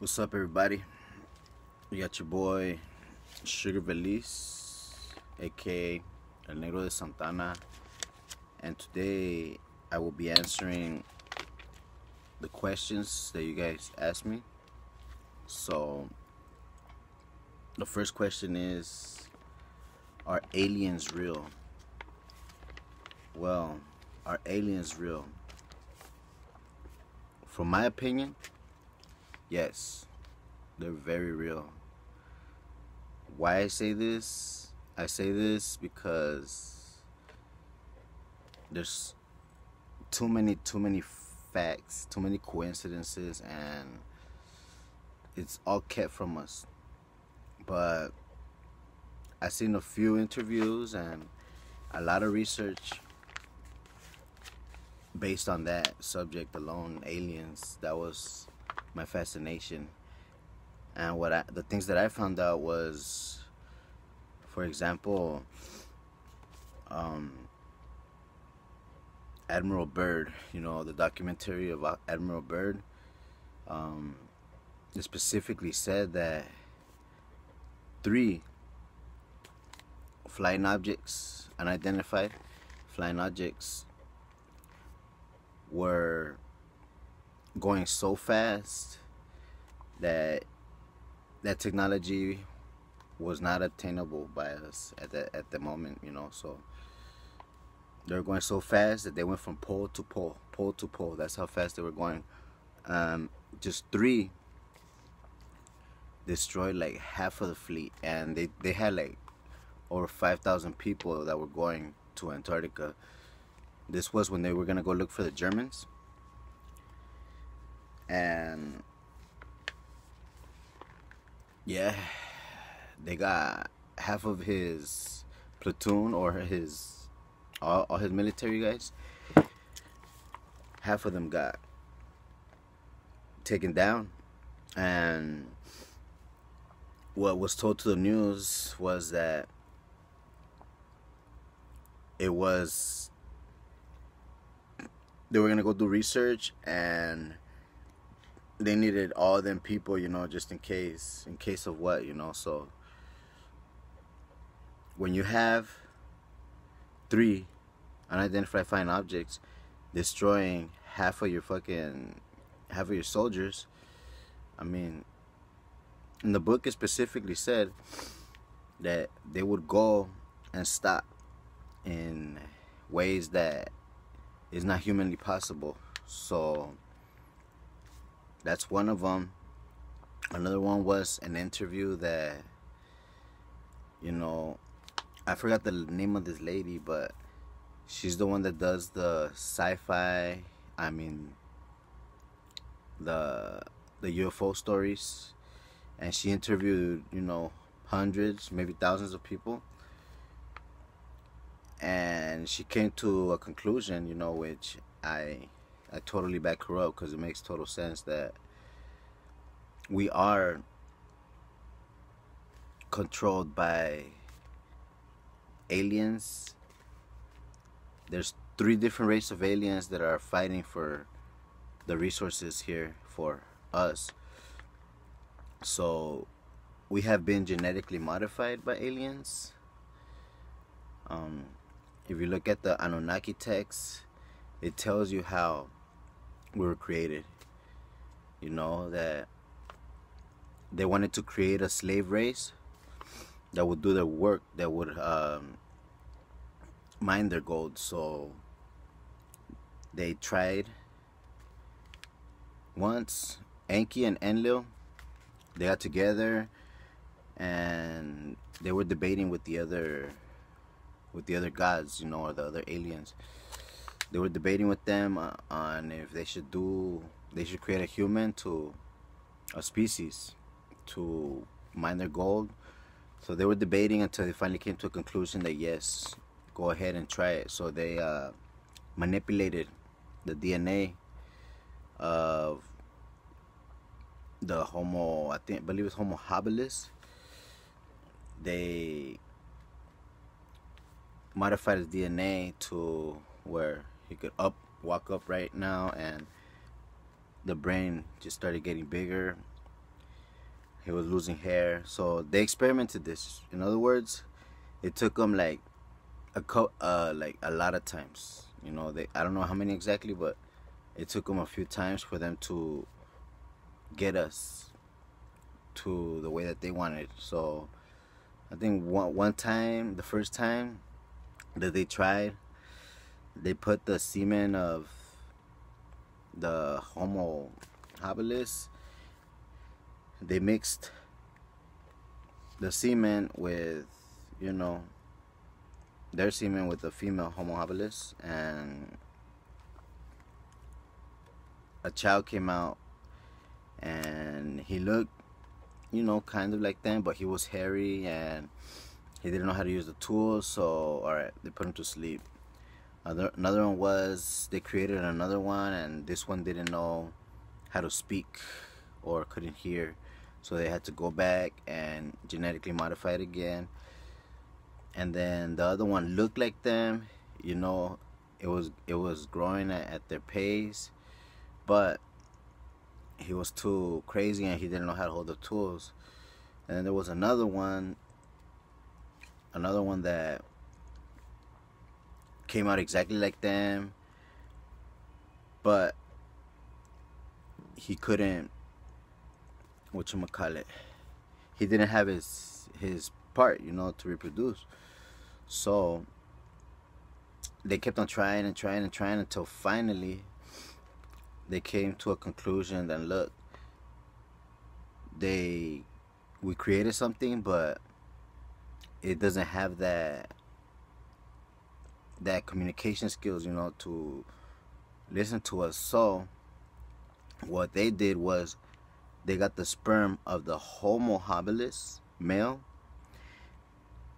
What's up, everybody? We got your boy Sugar Veliz, aka El Negro de Santana, and today I will be answering the questions that you guys asked me. So, the first question is: are aliens real? Well, are aliens real? From my opinion, yes, they're very real. Why I say this? I say this because there's too many facts, too many coincidences, and it's all kept from us. But I seen a few interviews and a lot of research based on that subject alone, aliens. That was my fascination. And the things that I found out was, for example, Admiral Byrd. You know, the documentary about Admiral Byrd. It specifically said that 3 flying objects, unidentified flying objects, were going so fast that technology was not attainable by us at the moment, so they were going so fast that they went from pole to pole, pole to pole. That's how fast they were going. Just 3 destroyed like half of the fleet, and they had like over 5,000 people that were going to Antarctica. This was when they were gonna go look for the Germans, and yeah, they got half of his platoon, or all his military guys. Half of them got taken down, and what was told to the news was that they were gonna go do research, and they needed all them people, just in case of what, so when you have 3 unidentified flying objects destroying half of your soldiers, I mean, in the book it specifically said that they would go and stop in ways that is not humanly possible. So that's one of them. Another one was an interview that, I forgot the name of this lady, but she's the one that does the sci-fi, the UFO stories, and she interviewed, hundreds, maybe thousands of people, and she came to a conclusion, which I totally back her up, because it makes total sense that we are controlled by aliens. There's 3 different races of aliens that are fighting for the resources here for us. So we have been genetically modified by aliens. If you look at the Anunnaki text, it tells you how we were created. That they wanted to create a slave race that would do their work, that would mine their gold. So they tried once. Enki and Enlil, they got together, and they were debating with the other gods, or the other aliens. They were debating with them on if they should create a human, a species, to mine their gold. So they were debating until they finally came to a conclusion that yes, go ahead and try it. So they manipulated the DNA of the I believe it's Homo habilis. They modified his DNA to where he could walk up right now, and the brain just started getting bigger, He was losing hair, so they experimented this. In other words, it took them like like a lot of times. You know, they I don't know how many exactly, but it took them a few times for them to get us to the way that they wanted. So I think one time, the first time that they tried, they put the semen of the Homo habilis. They mixed the semen with, you know, their semen with the female Homo habilis, and a child came out, and he looked, you know, kind of like them, but he was hairy and he didn't know how to use the tools. So all right, they put him to sleep. Another one was they created another one, and this one didn't know how to speak or couldn't hear, so they had to go back and genetically modify it again. And then the other one looked like them, you know, it was growing at their pace, but he was too crazy and he didn't know how to hold the tools. And then there was another one that came out exactly like them, but he couldn't, whatchamacallit, he didn't have his part, you know, to reproduce. So they kept on trying and trying and trying until finally they came to a conclusion that, look, we created something, but it doesn't have that communication skills, you know, to listen to us. So what they did was they got the sperm of the Homo habilis male,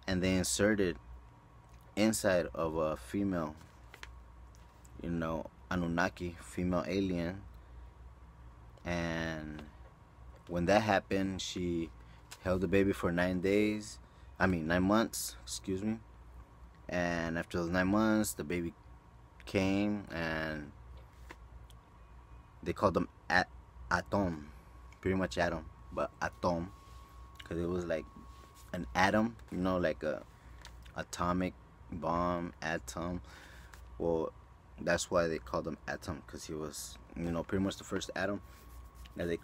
and they inserted inside of a female, you know, Anunnaki, female alien. And when that happened, she held the baby for 9 months, excuse me. And after those 9 months, the baby came, and they called them Atom, pretty much Atom, but Atom, because it was like an atom, you know, like a atomic bomb, atom. Well, that's why they called him Atom, because he was, you know, pretty much the first atom that they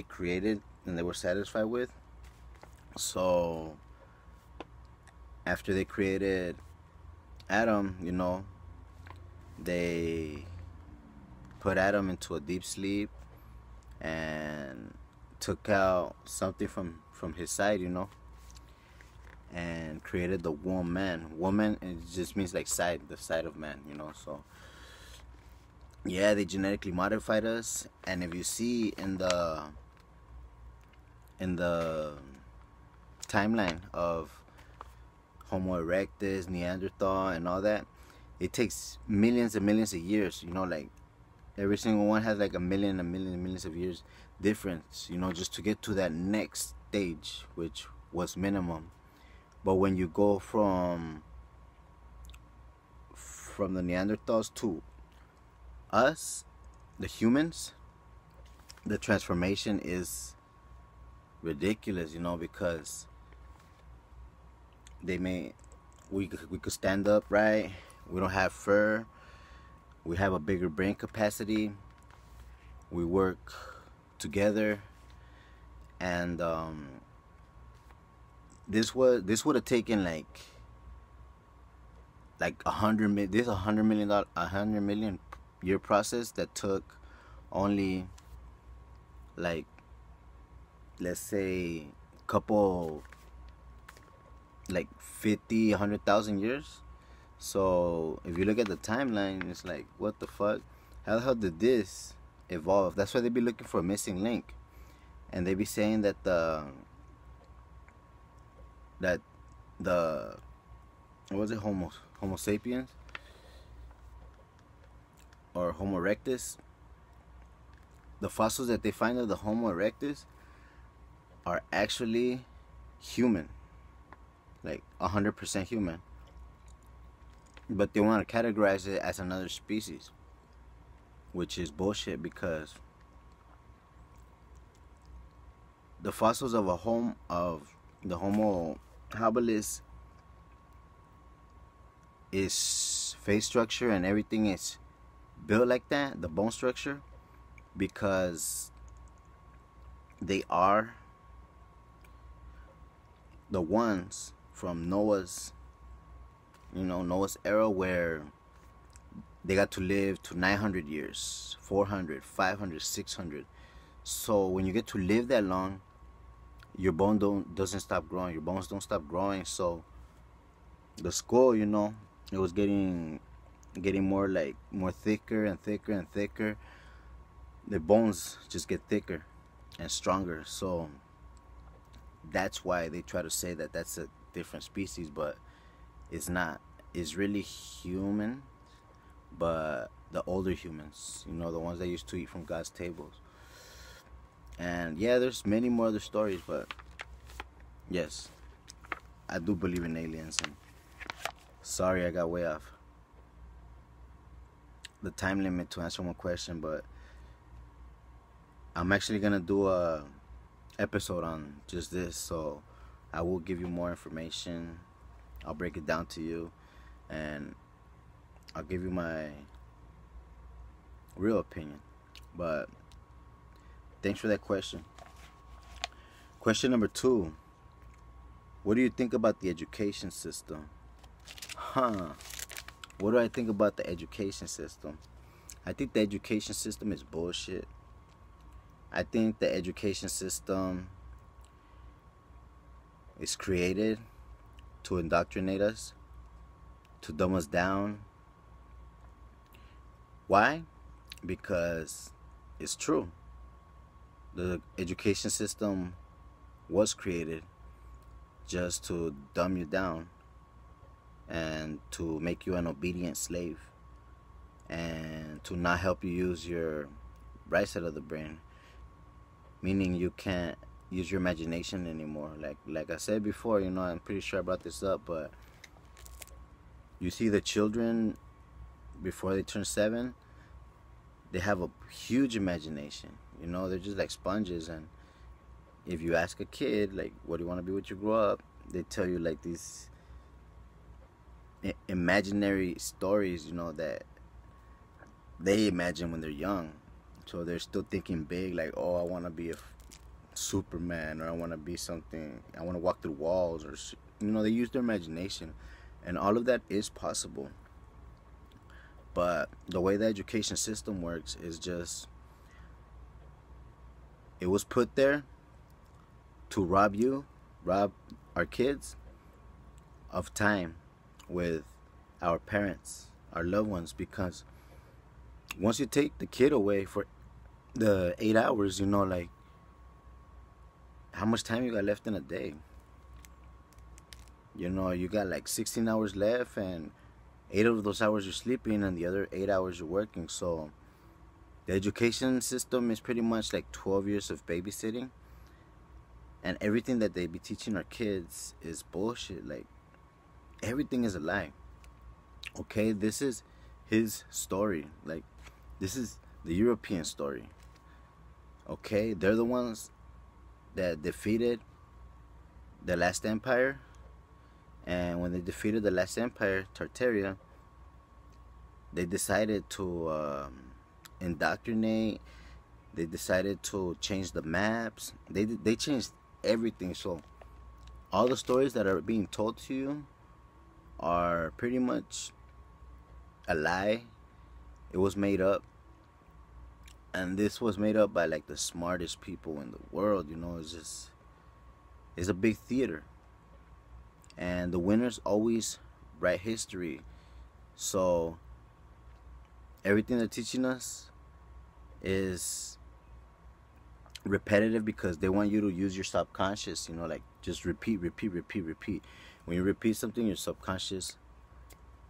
created and they were satisfied with. So after they created Adam, you know, they put Adam into a deep sleep and took out something from his side, you know, and created the woman. Woman, it just means like side, the side of man, you know. So yeah, they genetically modified us. And if you see in the timeline of Homo erectus, Neanderthal, and all that, it takes millions and millions of years, you know, like every single one has like a million and millions of years difference, you know, just to get to that next stage, which was minimum. But when you go from the Neanderthals to us, the humans, the transformation is ridiculous, you know, because we could stand up, right? We don't have fur. We have a bigger brain capacity. We work together, and this would have taken like $100 million year process that took only, like, let's say couple, like 50, 100,000 years. So if you look at the timeline, it's like, what the fuck? How the hell did this evolve? That's why they be looking for a missing link, and they be saying that the what was it, Homo sapiens or Homo erectus? The fossils that they find of the Homo erectus are actually human, like 100% human, but they want to categorize it as another species, which is bullshit, because the fossils of the Homo habilis is face structure and everything is built like that, the bone structure, because they are the ones from Noah's era, where they got to live to 900 years, 400, 500, 600. So when you get to live that long, your doesn't stop growing. Your bones don't stop growing. So the skull, it was getting more thicker and thicker and thicker. The bones just get thicker and stronger. So that's why they try to say that that's a different species, but it's not. It's really human, but the older humans, the ones that used to eat from God's tables. And yeah, there's many more other stories, but yes, I do believe in aliens. And sorry, I got way off the time limit to answer one question, but I'm actually gonna do a episode on just this, so I will give you more information. I'll break it down to you, and I'll give you my real opinion. But thanks for that question. Question number 2. What do you think about the education system? What do I think about the education system? I think the education system is bullshit. I think the education system is created to indoctrinate us, to dumb us down. Why? Because it's true. The education system was created just to dumb you down and to make you an obedient slave and to not help you use your right side of the brain, meaning you can't use your imagination anymore. Like I said before, I'm pretty sure I brought this up, but you see the children before they turn 7, they have a huge imagination. They're just like sponges. And if you ask a kid, like, what do you want to be when you grow up, they tell you like these imaginary stories, that they imagine when they're young. So they're still thinking big, like, oh, I want to be a Superman, or I want to be something, I want to walk through walls, or they use their imagination, and all of that is possible. But the way the education system works is just, it was put there to rob our kids of time with our parents, our loved ones, because once you take the kid away for the 8 hours, like, how much time you got left in a day? You got like 16 hours left, and 8 of those hours you're sleeping, and the other 8 hours you're working. So the education system is pretty much like 12 years of babysitting, and everything that they be teaching our kids is bullshit. Like, everything is a lie. Okay, this is his story. Like, this is the European story. Okay, they're the ones that defeated the last empire, and when they defeated the last empire, Tartaria, they decided to indoctrinate. They decided to change the maps. They changed everything. So all the stories that are being told to you are pretty much a lie. It was made up. And this was made up by like the smartest people in the world. It's a big theater. And the winners always write history. So everything they're teaching us is repetitive, because they want you to use your subconscious, like, just repeat. When you repeat something, your subconscious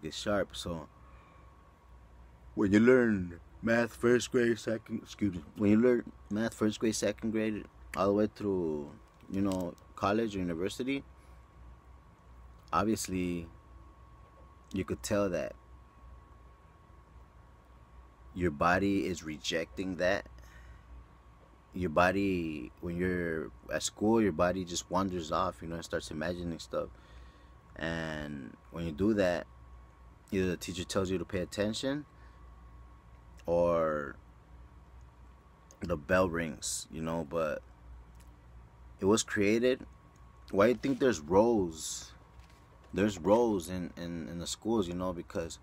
gets sharp. So when you learn math first grade, second grade, all the way through, college or university, obviously you could tell that your body is rejecting that. your body, when you're at school, your body just wanders off, and starts imagining stuff. And when you do that, either the teacher tells you to pay attention, or the bell rings, but it was created. Why do you think there's rows? There's rows in the schools, because